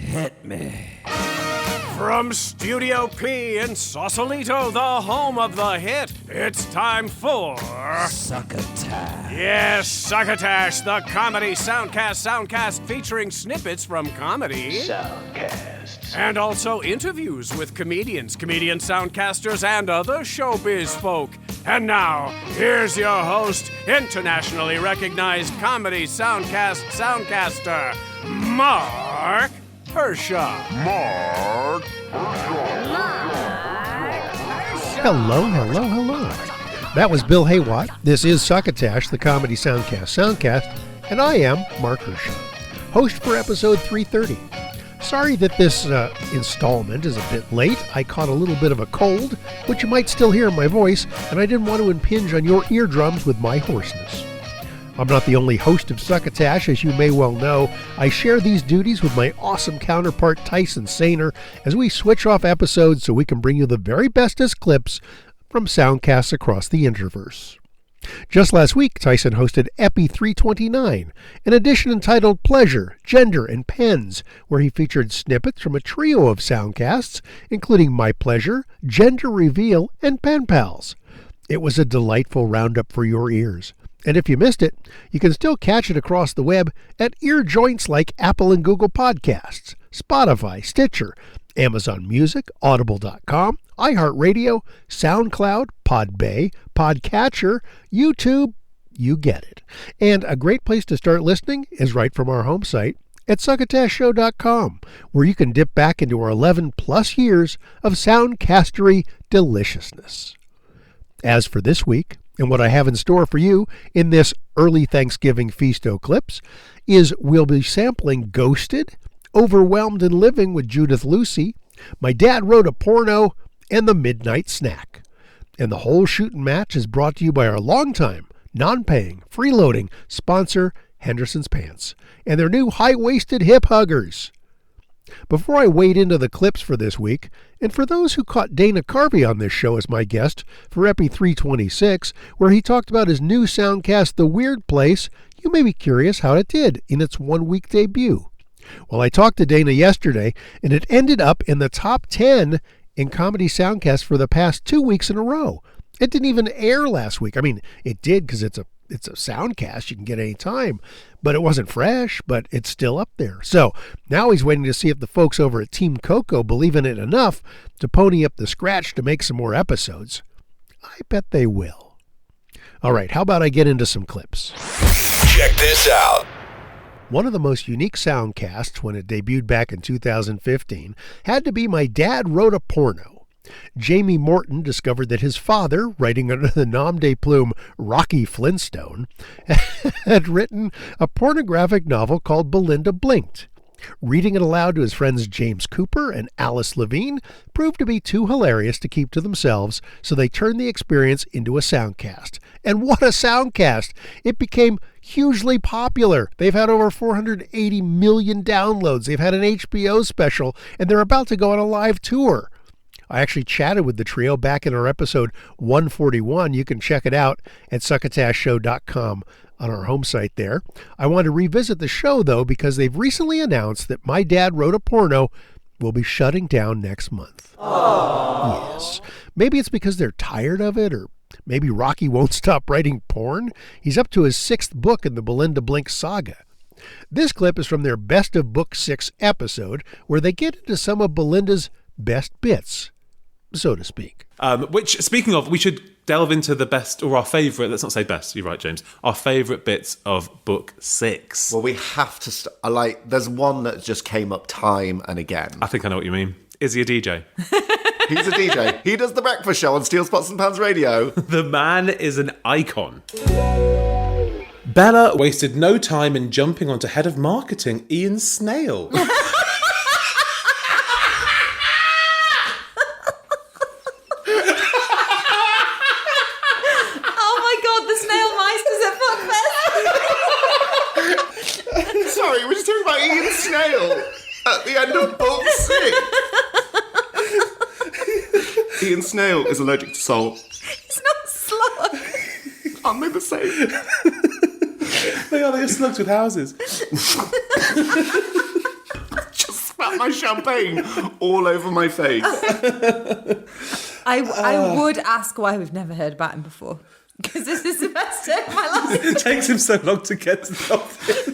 Hit me. From Studio P in Sausalito, the home of the hit, it's time for... Succotash. Yes, Succotash, the Comedy Soundcast Soundcast featuring snippets from comedy. Soundcasts. And also interviews with comedians, comedian soundcasters, and other showbiz folk. And now, here's your host, internationally recognized Comedy Soundcast Soundcaster, Marc Hershon. Marc Hershon. Hello. That was Bill Haywatt. This is Succotash, the Comedy Soundcast Soundcast, and I am Marc Hershon, host for episode 330. Sorry that this installment is a bit late. I caught a little bit of a cold, which you might still hear in my voice, and I didn't want to impinge on your eardrums with my hoarseness. I'm not the only host of Succotash, as you may well know. I share these duties with my awesome counterpart Tyson Saner as we switch off episodes so we can bring you the very bestest clips from soundcasts across the Interverse. Just last week, Tyson hosted Epi330, an edition entitled Pleasure, Gender, and Pens, where he featured snippets from a trio of soundcasts, including My Pleasure, Gender Reveal, and Pen Pals. It was a delightful roundup for your ears. And if you missed it, you can still catch it across the web at ear joints like Apple and Google Podcasts, Spotify, Stitcher, Amazon Music, Audible.com, iHeartRadio, SoundCloud, Podbay, Podcatcher, YouTube, you get it. And a great place to start listening is right from our home site at succotashshow.com, where you can dip back into our 11 plus years of soundcastery deliciousness. As for this week, and what I have in store for you in this early Thanksgiving Feasto Clips is we'll be sampling Ghosted, Overwhelmed and Living with Judith Lucy, My Dad Wrote a Porno, and The Midnight Snack. And the whole shooting match is brought to you by our longtime, non-paying, freeloading sponsor, Henderson's Pants, and their new high-waisted hip huggers. Before I wade into the clips for this week, and for those who caught Dana Carvey on this show as my guest for Epi326, where he talked about his new soundcast, The Weird Place, you may be curious how it did in its one-week debut. Well, I talked to Dana yesterday, and it ended up in the top 10 in Comedy Soundcast for the past 2 weeks in a row. It didn't even air last week. I mean, it did because it's a soundcast you can get any time, but it wasn't fresh, but it's still up there. So now he's waiting to see if the folks over at Team Coco believe in it enough to pony up the scratch to make some more episodes. I bet they will. All right, how about I get into some clips? Check this out. One of the most unique soundcasts when it debuted back in 2015 had to be My Dad Wrote a Porno. Jamie Morton discovered that his father, writing under the nom de plume Rocky Flintstone, had written a pornographic novel called Belinda Blinked. Reading it aloud to his friends James Cooper and Alice Levine proved to be too hilarious to keep to themselves, so they turned the experience into a soundcast. And what a soundcast! It became hugely popular. They've had over 480 million downloads. They've had an HBO special, and they're about to go on a live tour. I actually chatted with the trio back in our episode 141. You can check it out at succotashshow.com on our home site there. I want to revisit the show, though, because they've recently announced that My Dad Wrote a Porno will be shutting down next month. Aww. Yes. Maybe it's because they're tired of it, or maybe Rocky won't stop writing porn. He's up to his 6th book in the Belinda Blink saga. This clip is from their Best of Book 6 episode, where they get into some of Belinda's best bits, so to speak. Which, speaking of, we should delve into the best, or our favourite, let's not say best, you're right, James, our favourite bits of book 6. Well, we have to, there's one that just came up time and again. I think I know what you mean. Is he a DJ? He's a DJ. He does the breakfast show on Steel Spots and Pans Radio. The man is an icon. Bella wasted no time in jumping onto head of marketing, Ian Snail. Sorry, we're just talking about Ian Snail at the end of book 6. Ian Snail is allergic to salt. He's not slug. Aren't they the same? They are slugs with houses. Just spelled spat my champagne all over my face. I would ask why we've never heard about him before. Because this is the best day of my life. It takes him so long to get to the office.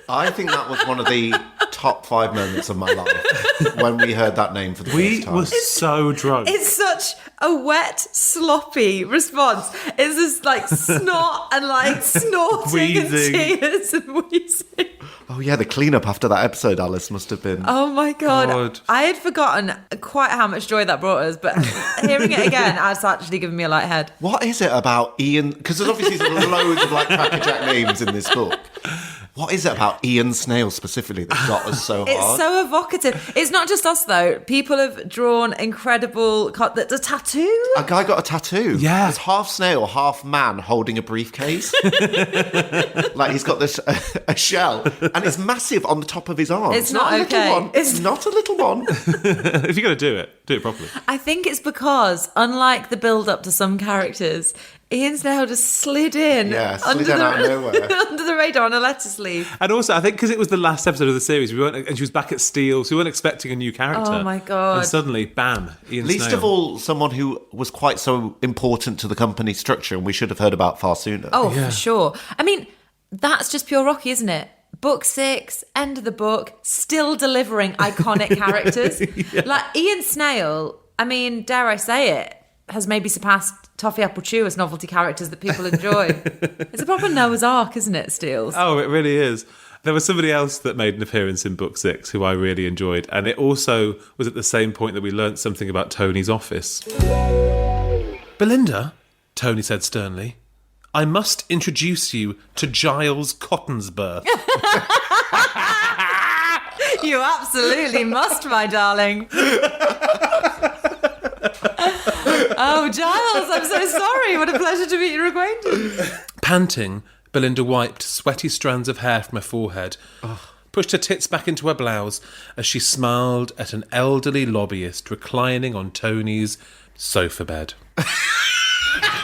I think that was one of the top 5 moments of my life when we heard that name for the We first time. were so drunk. It's such a wet, sloppy response. It's just like snot and like snorting Wheezing. and tears and wheezing. Oh yeah, the cleanup after that episode, Alice, must have been... Oh my God. God. I had forgotten quite how much joy that brought us, but hearing it again has actually given me a light head. What is it about Ian... Because there's obviously loads of like crackerjack names in this book. What is it about Ian Snail specifically that got us so hard? It's so evocative. It's not just us, though. People have drawn incredible... The tattoo? A guy got a tattoo. Yeah. It's half snail, half man holding a briefcase. Like he's got this a shell, and it's massive on the top of his arm. It's not a okay. little one. It's not a little one. If you're going to do it properly. I think it's because, unlike the build-up to some characters, Ian Snail just slid in. Yeah, slid in out of nowhere. Under the radar on a letter sleeve. And also, I think because it was the last episode of the series, and she was back at Steel, so we weren't expecting a new character. Oh my God. And suddenly, bam, Ian Least Snail. of all, someone who was quite so important to the company structure, and we should have heard about far sooner. Oh, for sure. I mean, that's just pure Rocky, isn't it? Book 6, end of the book, still delivering iconic characters. Like Ian Snail, I mean, dare I say it, has maybe surpassed Toffee Apple Chew as novelty characters that people enjoy. It's a proper Noah's Ark, isn't it, Steels? Oh, it really is. There was somebody else that made an appearance in Book 6 who I really enjoyed, and it also was at the same point that we learnt something about Tony's office. Belinda, Tony said sternly, I must introduce you to Giles Cottonsworth. You absolutely must, my darling. Oh, Giles, I'm so sorry. What a pleasure to meet your acquaintance. Panting, Belinda wiped sweaty strands of hair from her forehead, pushed her tits back into her blouse as she smiled at an elderly lobbyist reclining on Tony's sofa bed.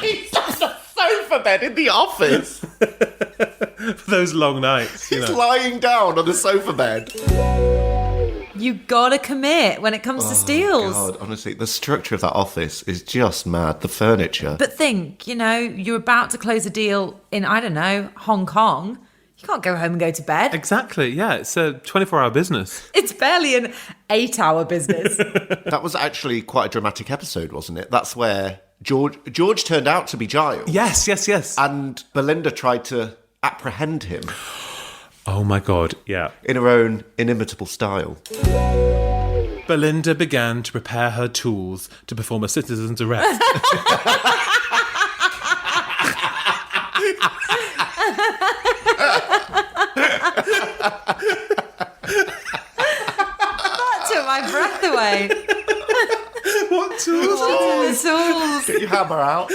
He's just a sofa bed in the office. For those long nights, you He's know. lying down on the sofa bed. You gotta commit when it comes to Steels. God, honestly, the structure of that office is just mad. The furniture. But think, you're about to close a deal in, I don't know, Hong Kong. You can't go home and go to bed. Exactly, yeah, it's a 24-hour business. It's barely an 8-hour business. That was actually quite a dramatic episode, wasn't it? That's where George turned out to be Giles. Yes. And Belinda tried to apprehend him Oh my God, yeah. in her own inimitable style. Belinda began to prepare her tools to perform a citizen's arrest. That took my breath away. What tools? Oh, tools. Get your hammer out.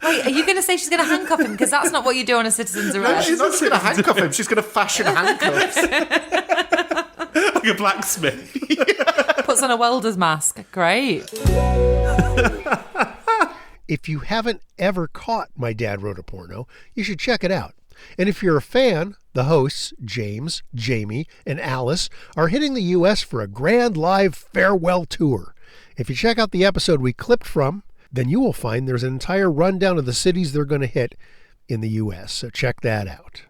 Wait, are you going to say she's going to handcuff him? Because that's not what you do on a citizen's No, arrest. she's not just going to handcuff him. She's going to fashion handcuffs. Like a blacksmith. Puts on a welder's mask. Great. If you haven't ever caught My Dad Wrote a Porno, you should check it out. And if you're a fan, the hosts, James, Jamie, and Alice, are hitting the U.S. for a grand live farewell tour. If you check out the episode we clipped from, then you will find there's an entire rundown of the cities they're going to hit in the U.S., so check that out.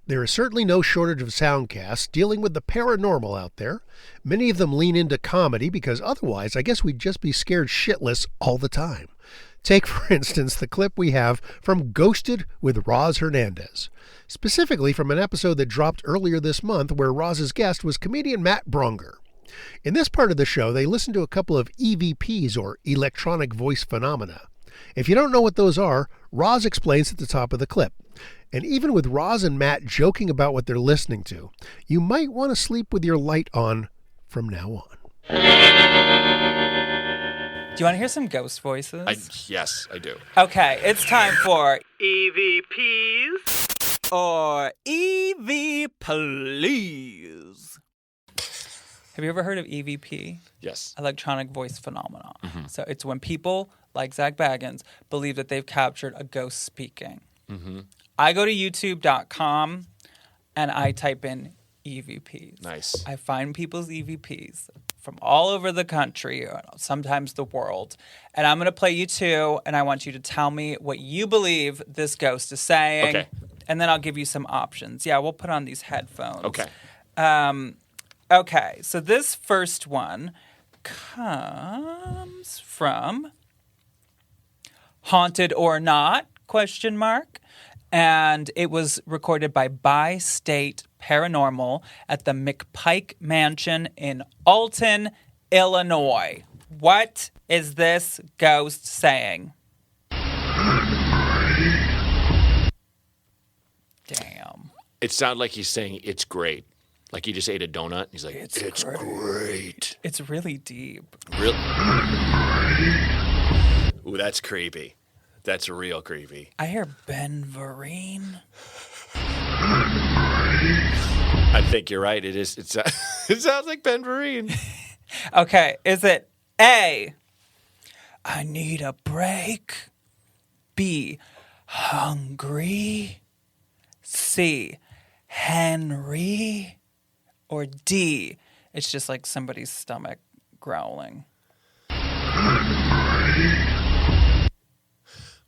There is certainly no shortage of soundcasts dealing with the paranormal out there. Many of them lean into comedy because otherwise I guess we'd just be scared shitless all the time. Take, for instance, the clip we have from Ghosted with Roz Hernandez, specifically from an episode that dropped earlier this month where Roz's guest was comedian Matt Bronger. In this part of the show, they listen to a couple of EVPs, or electronic voice phenomena. If you don't know what those are, Roz explains at the top of the clip. And even with Roz and Matt joking about what they're listening to, you might want to sleep with your light on from now on. Do you want to hear some ghost voices? Yes, I do. Okay, it's time for EVPs or EV Please. Have you ever heard of EVP? Yes. Electronic voice phenomenon. Mm-hmm. So it's when people, like Zach Baggins, believe that they've captured a ghost speaking. Mm-hmm. I go to youtube.com and I type in EVPs. Nice. I find people's EVPs from all over the country, or sometimes the world. And I'm going to play you two, and I want you to tell me what you believe this ghost is saying. Okay. And then I'll give you some options. Yeah, we'll put on these headphones. Okay. Okay, so this first one comes from Haunted or Not, ? And it was recorded by State Paranormal at the McPike Mansion in Alton, Illinois. What is this ghost saying? Damn. It sounded like he's saying it's great. Like he just ate a donut. He's like, it's great. It's really deep. Real. Ooh, that's creepy. That's real creepy. I hear Ben Vereen. I think you're right. It is. It sounds like Ben Vereen. Okay, is it A, I need a break, B, hungry, C, Henry, or D, it's just like somebody's stomach growling?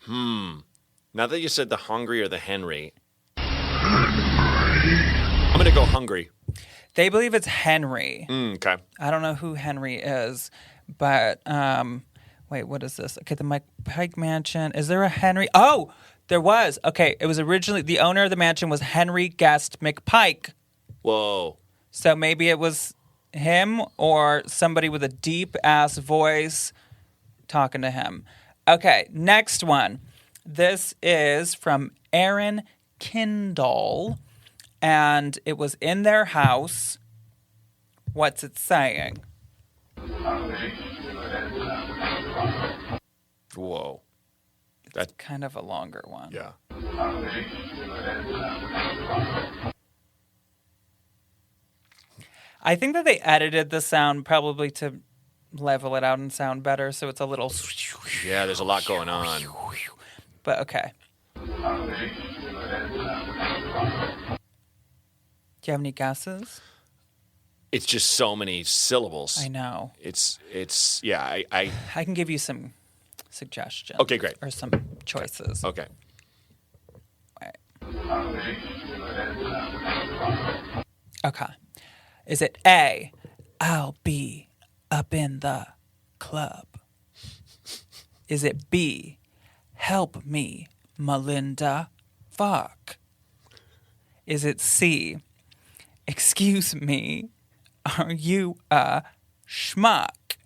Now that you said the hungry or the Henry, I'm going to go hungry. They believe it's Henry. Okay. I don't know who Henry is, but wait, what is this? Okay, the McPike Mansion. Is there a Henry? Oh, there was. Okay, it was originally, the owner of the mansion was Henry Guest McPike. Whoa. So maybe it was him or somebody with a deep-ass voice talking to him. Okay, next one. This is from Aaron Kindle, and it was in their house. What's it saying? Whoa. That's kind of a longer one. Yeah. I think that they edited the sound probably to level it out and sound better, so it's a little... Yeah, there's a lot going on. But okay. Do you have any guesses? It's just so many syllables. I know. It's yeah, I can give you some suggestions. Okay, great. Or some choices. Okay. Right. Okay. Is it A, I'll be up in the club? Is it B, help me, Melinda, fuck? Is it C, excuse me, are you a schmuck?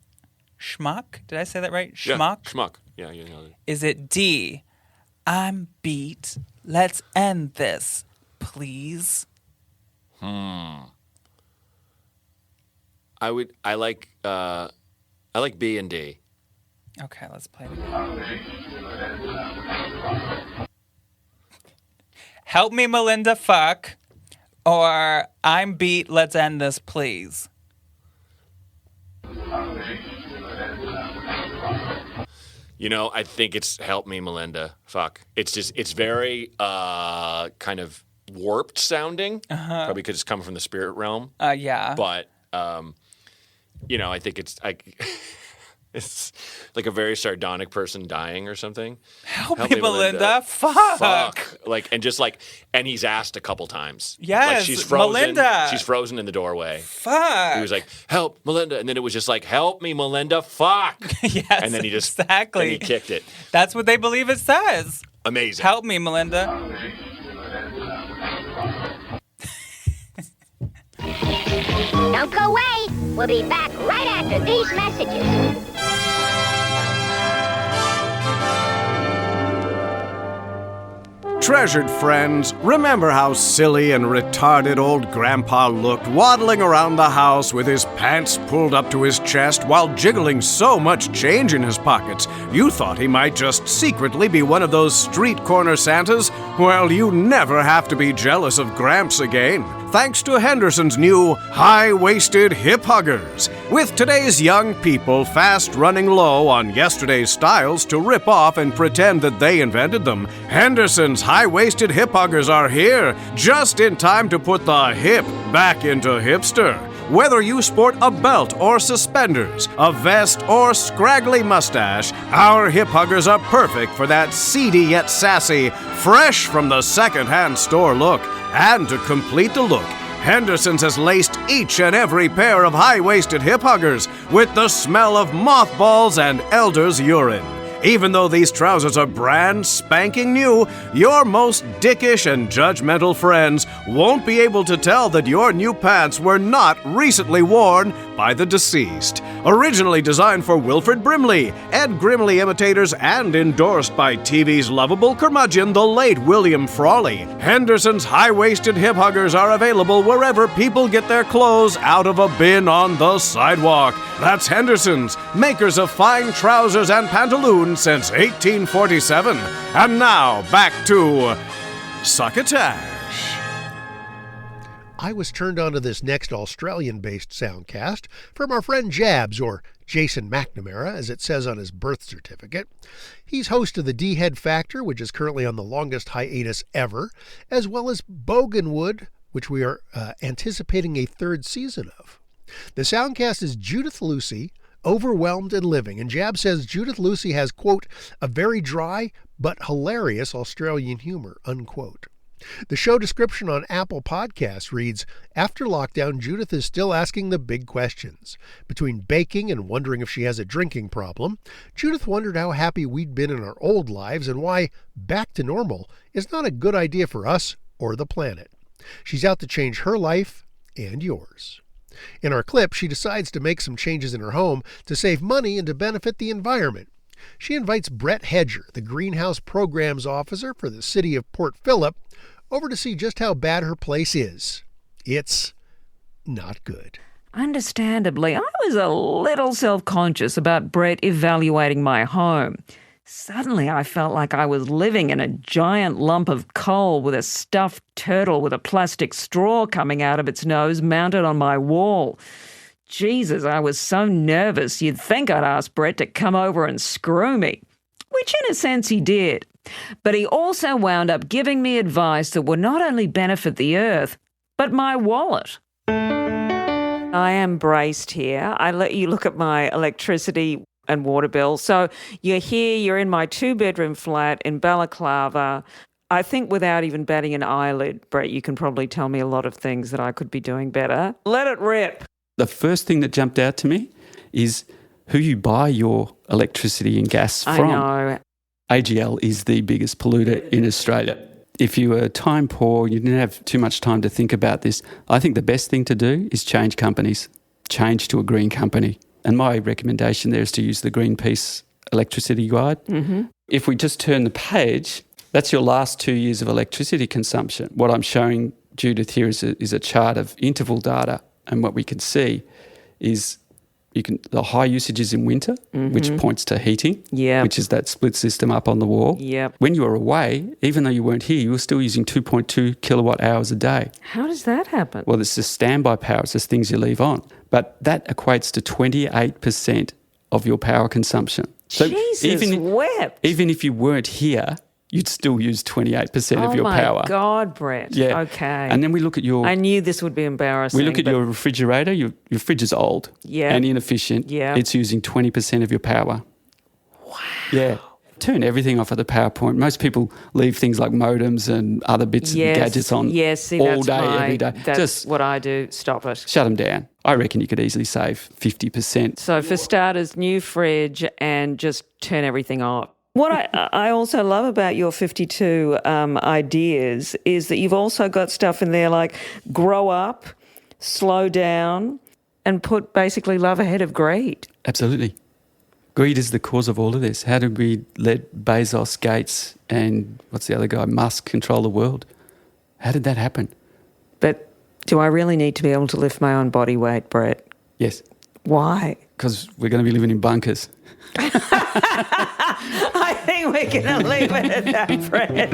Schmuck? Did I say that right? Schmuck? Yeah, schmuck. Yeah, you know it. Is it D, I'm beat, let's end this, please? I like B and D. Okay, let's play it again. Help me, Melinda, fuck. Or I'm beat, let's end this, please. You know, I think it's help me, Melinda. Fuck. It's just, it's very kind of warped sounding. Probably because it's coming from the spirit realm. Yeah. But, you know, I think it's it's like a very sardonic person dying or something. Help me, Melinda. Fuck. Like, and just like, and he's asked a couple times. Yes, like she's frozen. Melinda. She's frozen in the doorway. Fuck. He was like, help, Melinda. And then it was just like, help me, Melinda. Fuck. Yes, and then he just, exactly. Then he kicked it. That's what they believe it says. Amazing. Help me, Melinda. Don't go away. We'll be back right after these messages. Treasured friends, remember how silly and retarded old Grandpa looked waddling around the house with his pants pulled up to his chest while jiggling so much change in his pockets? You thought he might just secretly be one of those street corner Santas? Well, you never have to be jealous of Gramps again, thanks to Henderson's new high-waisted hip huggers. With today's young people fast running low on yesterday's styles to rip off and pretend that they invented them, Henderson's high high-waisted hip huggers are here, just in time to put the hip back into hipster. Whether you sport a belt or suspenders, a vest or scraggly mustache, our hip huggers are perfect for that seedy yet sassy, fresh from the second-hand store look. And to complete the look, Henderson's has laced each and every pair of high-waisted hip huggers with the smell of mothballs and elder's urine. Even though these trousers are brand spanking new, your most dickish and judgmental friends won't be able to tell that your new pants were not recently worn by the deceased. Originally designed for Wilfred Brimley, Ed Grimley imitators, and endorsed by TV's lovable curmudgeon, the late William Frawley, Henderson's high-waisted hip huggers are available wherever people get their clothes out of a bin on the sidewalk. That's Henderson's, makers of fine trousers and pantaloons since 1847. And now, back to Succotash. I was turned on to this next Australian-based soundcast from our friend Jabs, or Jason McNamara, as it says on his birth certificate. He's host of the D-Head Factor, which is currently on the longest hiatus ever, as well as Boganwood, which we are anticipating a third season of. The soundcast is Judith Lucy, Overwhelmed and Living, and Jab says Judith Lucy has, quote, a very dry but hilarious Australian humor, unquote. The show description on Apple Podcasts reads, after lockdown, Judith is still asking the big questions. Between baking and wondering if she has a drinking problem, Judith wondered how happy we'd been in our old lives and why back to normal is not a good idea for us or the planet. She's out to change her life and yours. In our clip, she decides to make some changes in her home to save money and to benefit the environment. She invites Brett Hedger, the greenhouse programs officer for the city of Port Phillip, over to see just how bad her place is. It's not good. Understandably, I was a little self-conscious about Brett evaluating my home. Suddenly, I felt like I was living in a giant lump of coal with a stuffed turtle with a plastic straw coming out of its nose mounted on my wall. Jesus, I was so nervous you'd think I'd ask Brett to come over and screw me, which in a sense he did. But he also wound up giving me advice that would not only benefit the earth, but my wallet. I am braced here. I let you look at my electricity and water bill. So you're here, you're in my 2-bedroom flat in Balaclava. I think without even batting an eyelid, Brett, you can probably tell me a lot of things that I could be doing better. Let it rip. The first thing that jumped out to me is who you buy your electricity and gas from. I know. AGL is the biggest polluter in Australia. If you were time poor, you didn't have too much time to think about this, I think the best thing to do is change companies. Change to a green company. And my recommendation there is to use the Greenpeace electricity guide. Mm-hmm. If we just turn the page, that's your last 2 years of electricity consumption. What I'm showing Judith here is a chart of interval data. And what we can see is the high usage is in winter, mm-hmm. which points to heating, which is that split system up on the wall. Yep. When you were away, even though you weren't here, you were still using 2.2 kilowatt hours a day. How does that happen? Well, it's just standby power. It's just things you leave on. But that equates to 28% of your power consumption. So Jesus wept. Even if you weren't here, you'd still use 28% of your power. Oh, my God, Brett. Yeah. Okay. And then we look at your... I knew this would be embarrassing. We look at your refrigerator. Your fridge is old and inefficient. Yeah. It's using 20% of your power. Wow. Yeah. Turn everything off at the power point. Most people leave things like modems and other bits and gadgets on all day, every day. That's what I do. Stop it. Shut them down. I reckon you could easily save 50%. So for starters, new fridge and just turn everything off. What I also love about your 52 ideas is that you've also got stuff in there like grow up, slow down, and put basically love ahead of greed. Absolutely. Greed is the cause of all of this. How did we let Bezos, Gates, and what's the other guy, Musk, control the world? How did that happen? But do I really need to be able to lift my own body weight, Brett? Yes. Why? Because we're going to be living in bunkers. I think we're going to leave it at that, Brett.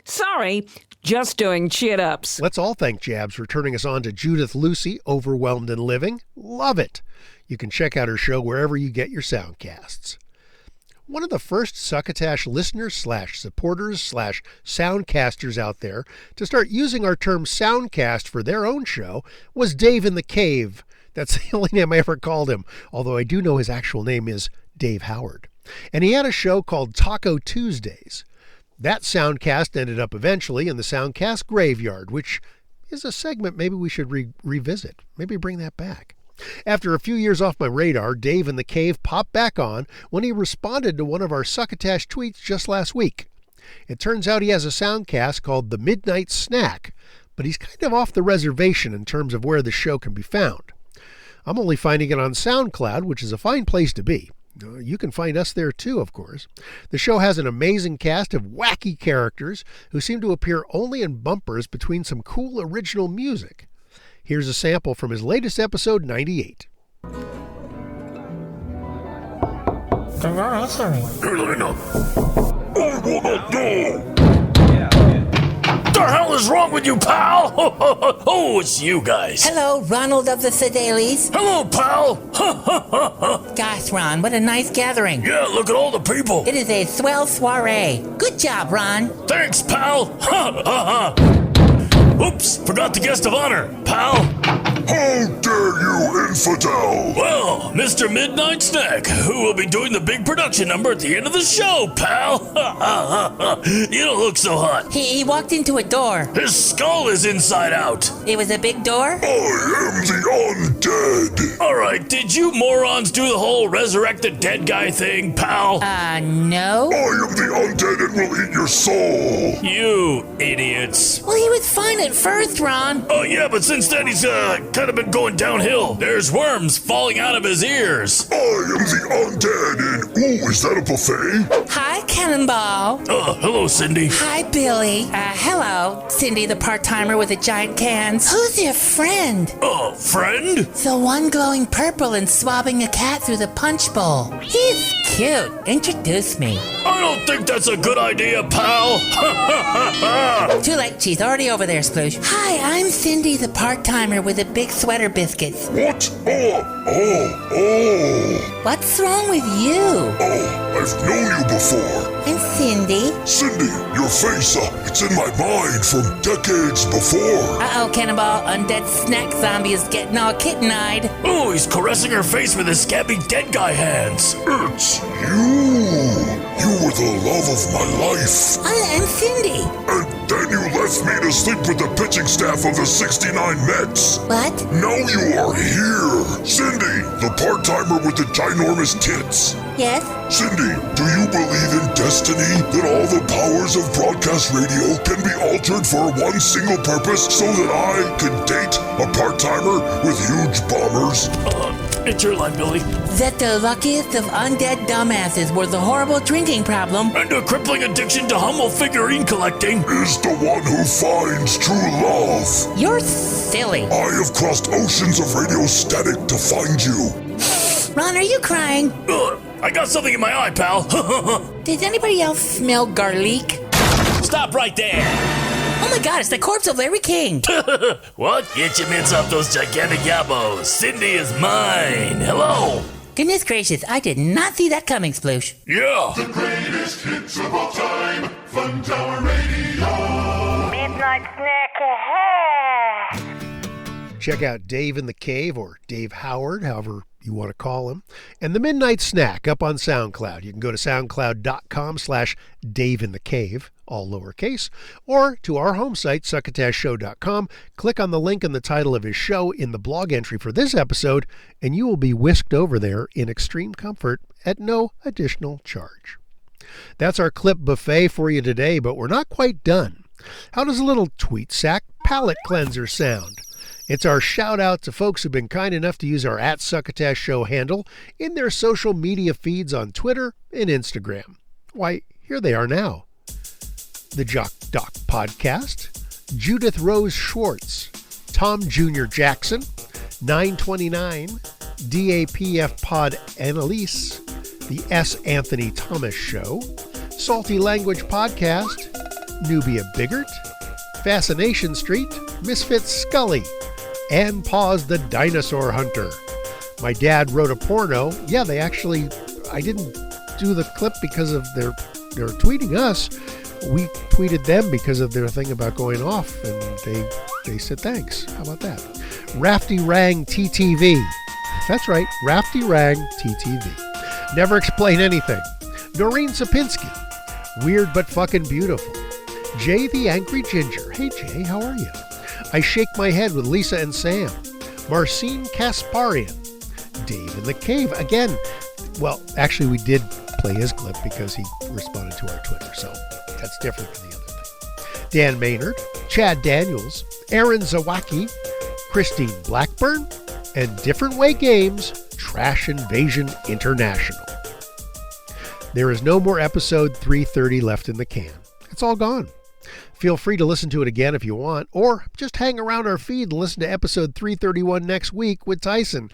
Sorry, Just doing chin-ups. Let's all thank Jabs for turning us on to Judith Lucy, Overwhelmed and Living. Love it. You can check out her show wherever you get your soundcasts. One of the first Succotash listeners / supporters / soundcasters out there to start using our term soundcast for their own show was Dave in the Cave. That's the only name I ever called him, although I do know his actual name is Dave Howard. And he had a show called Taco Tuesdays. That soundcast ended up eventually in the Soundcast Graveyard, which is a segment maybe we should revisit. Maybe bring that back. After a few years off my radar, Dave in the Cave popped back on when he responded to one of our Succotash tweets just last week. It turns out he has a soundcast called The Midnight Snack, but he's kind of off the reservation in terms of where the show can be found. I'm only finding it on SoundCloud, which is a fine place to be. You can find us there too, of course. The show has an amazing cast of wacky characters who seem to appear only in bumpers between some cool original music. Here's a sample from his latest episode, 98. What the hell is wrong with you, pal? Oh, it's you guys. Hello, Ronald of the Sedales. Hello, pal. Gosh, Ron, what a nice gathering. Yeah, look at all the people. It is a swell soiree. Good job, Ron. Thanks, pal. Oops, forgot the guest of honor, pal. How dare you, infidel! Well, Mr. Midnight Snack, who will be doing the big production number at the end of the show, pal. You don't look so hot. He walked into a door. His skull is inside out. It was a big door? I am the undead. All right, did you morons do the whole resurrect the dead guy thing, pal? No. I am the undead and will eat your soul. You idiots. Well, he was fine at first, Ron. Oh, yeah, but since then he's kind of been going downhill. There's worms falling out of his ears. I am the undead and, ooh, is that a buffet? Hi, Cannonball. Hello, Cindy. Hi, Billy. Hello, Cindy, the part-timer with the giant cans. Who's your friend? Friend? The one glowing purple and swabbing a cat through the punch bowl. He's cute. Introduce me. I don't think that's a good idea, pal. Too late. She's already over there, Sploosh. Hi, I'm Cindy, the part-timer with the big sweater biscuits. What? What's wrong with you? I've known you before. I'm Cindy. Cindy, your face, it's in my mind from decades before. Uh-oh, Cannonball. Undead snack zombie is getting all kitten-eyed. Oh, he's caressing her face with his scabby dead guy hands. It's you. You were the love of my life. I'm Cindy. And then you left me to sleep with the pitching staff of the 69 Mets. What? Now you are here. Cindy, the part-timer with the ginormous tits. Yes? Cindy, do you believe in destiny? That all the powers of broadcast radio can be altered for one single purpose so that I can date a part-timer with huge bombers? It's your line, Billy. That the luckiest of undead dumbasses were the horrible drinking problem and a crippling addiction to humble figurine collecting is the one who finds true love. You're silly. I have crossed oceans of radio static to find you. Ron, are you crying? I got something in my eye, pal. Did anybody else smell garlic? Stop right there. Oh my god, it's the corpse of Larry King. What? Get your mitts off those gigantic yabbos. Cindy is mine. Hello. Goodness gracious, I did not see that coming, Sploosh. Yeah. The greatest hits of all time. Fun Tower Radio. Midnight Snack. Check out Dave in the Cave, or Dave Howard, however you want to call him, and The Midnight Snack up on SoundCloud. You can go to soundcloud.com/DaveInTheCave, all lowercase, or to our home site, succotashshow.com. Click on the link in the title of his show in the blog entry for this episode, and you will be whisked over there in extreme comfort at no additional charge. That's our clip buffet for you today, but we're not quite done. How does a little tweet sack palate cleanser sound? It's our shout out to folks who've been kind enough to use our @Succotash Show handle in their social media feeds on Twitter and Instagram. Why, here they are now. The Jock Doc Podcast, Judith Rose Schwartz, Tom Jr. Jackson, 929, DAPF Pod Annalise, the S. Anthony Thomas Show, Salty Language Podcast, Nubia Biggert, Fascination Street, Misfits Scully, and Paws the Dinosaur Hunter. My dad wrote a porno. Yeah, I didn't do the clip because of they're tweeting us. We tweeted them because of their thing about going off, and they said thanks. How about that? Rafty Rang TTV. That's right, Rafty Rang TTV. Never Explain Anything. Noreen Sapinski. Weird but fucking beautiful. Jay the Angry Ginger. Hey Jay, how are you? I Shake My Head with Lisa and Sam. Marcin Kasparian. Dave in the Cave. Again, well, actually we did play his clip because he responded to our Twitter, so that's different than the other thing. Dan Maynard, Chad Daniels, Aaron Zawacki, Christine Blackburn, and Different Way Games, Trash Invasion International. There is no more episode 330 left in the can. It's all gone. Feel free to listen to it again if you want, or just hang around our feed and listen to episode 331 next week with Tyson.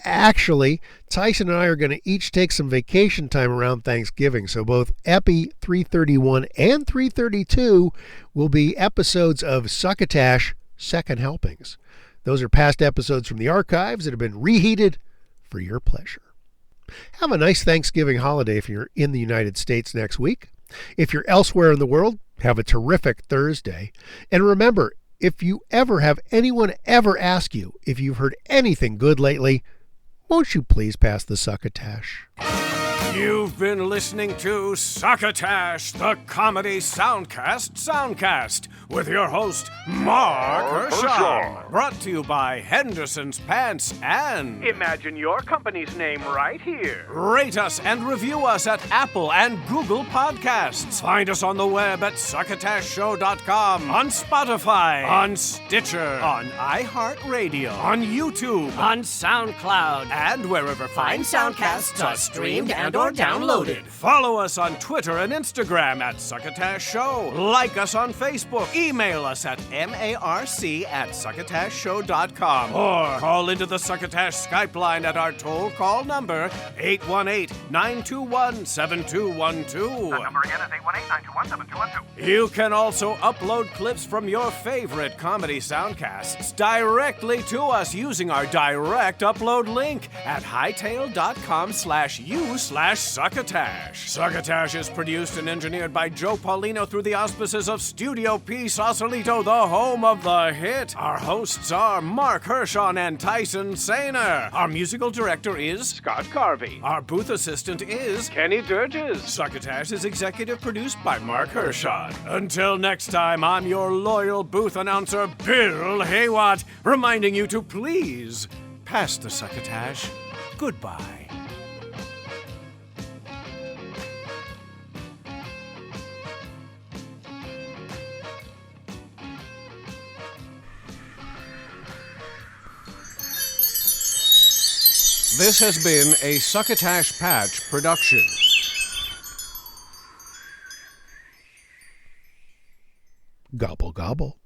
Actually, Tyson and I are going to each take some vacation time around Thanksgiving, so both Epi331 and 332 will be episodes of Succotash Second Helpings. Those are past episodes from the archives that have been reheated for your pleasure. Have a nice Thanksgiving holiday if you're in the United States next week. If you're elsewhere in the world, have a terrific Thursday. And remember, if you ever have anyone ever ask you if you've heard anything good lately, won't you please pass the Succotash? You've been listening to Succotash, the Comedy Soundcast Soundcast, with your host, Marc Hershon. Brought to you by Henderson's Pants and... Imagine your company's name right here. Rate us and review us at Apple and Google Podcasts. Find us on the web at succotashshow.com, on Spotify, on Stitcher, on iHeartRadio, on YouTube, On SoundCloud, and wherever fine soundcasts are streamed and or downloaded. Follow us on Twitter and Instagram at Succotash Show. Like us on Facebook. Email us at marc@succotashshow.com. Or call into the Succotash Skype line at our toll call number 818-921-7212. That number again is 818-921-7212. You can also upload clips from your favorite comedy soundcasts directly to us using our direct upload link at hightail.com/u/Succotash. Succotash is produced and engineered by Joe Paulino through the auspices of Studio P Sausalito, the home of the hit. Our hosts are Marc Hershon and Tyson Saner. Our musical director is Scott Carvey. Our booth assistant is Kenny Durges. Succotash is executive produced by Marc Hershon. Until next time, I'm your loyal booth announcer, Bill Haywatt, reminding you to please pass the Succotash. Goodbye. This has been a Succotash Patch production. Gobble, gobble.